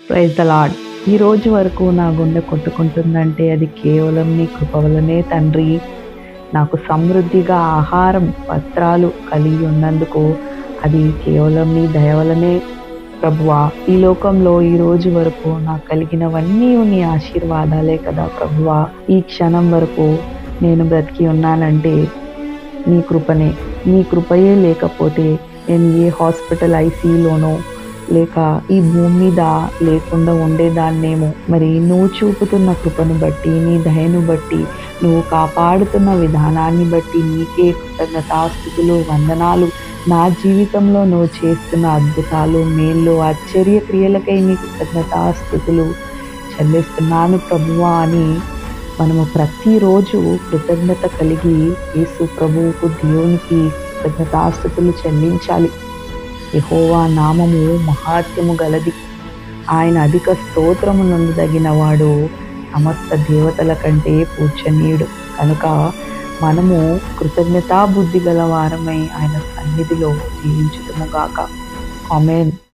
Praise the lord. ఈ రోజు వరకు నా గుండె కొట్టుకుంటుందంటే అది కేవలం నీ కృప వలనే తండ్రి. నాకు సమృద్ధిగా ఆహారం, వస్త్రాలు కలిగి ఉన్నందుకు అది కేవలం నీ దయ వలనే ప్రభువా. ఈ లోకంలో ఈ రోజు వరకు నాకు కలిగినవన్నీ నీ ఆశీర్వాదాలే కదా ప్రభువా. ఈ క్షణం వరకు నేను బ్రతికి ఉన్నానంటే నీ కృపనే. నీ కృపయే లేకపోతే నేను ఏ హాస్పిటల్ ఐసీయూలోనో లేక ఈ భూమి మీద లేకుండా ఉండేదాన్నేమో. మరి నువ్వు చూపుతున్న కృపను బట్టి, నీ దయను బట్టి, నువ్వు కాపాడుతున్న విధానాన్ని బట్టి నీకే కృతజ్ఞతాస్తుతులు, వందనాలు. నా జీవితంలో నువ్వు చేస్తున్న అద్భుతాలు, మేళ్ళు, ఆశ్చర్య క్రియలకై నీ కృతజ్ఞతాస్తుతులు చెల్లిస్తున్నాను ప్రభువా అని మనము ప్రతిరోజు కృతజ్ఞత కలిగి యేసు ప్రభువుకు, దేవునికి కృతజ్ఞతాస్తుతులు చెల్లించాలి. యెహోవా నామము మహాత్మ్యము గలది. ఆయన అధిక స్తోత్రము నొందదగినవాడు, సమస్త దేవతల కంటే పూజనీయుడు. కనుక మనము కృతజ్ఞతా బుద్ధి గల వారమై ఆయన సన్నిధిలో జీవించుదుముగాక. ఆమేన్.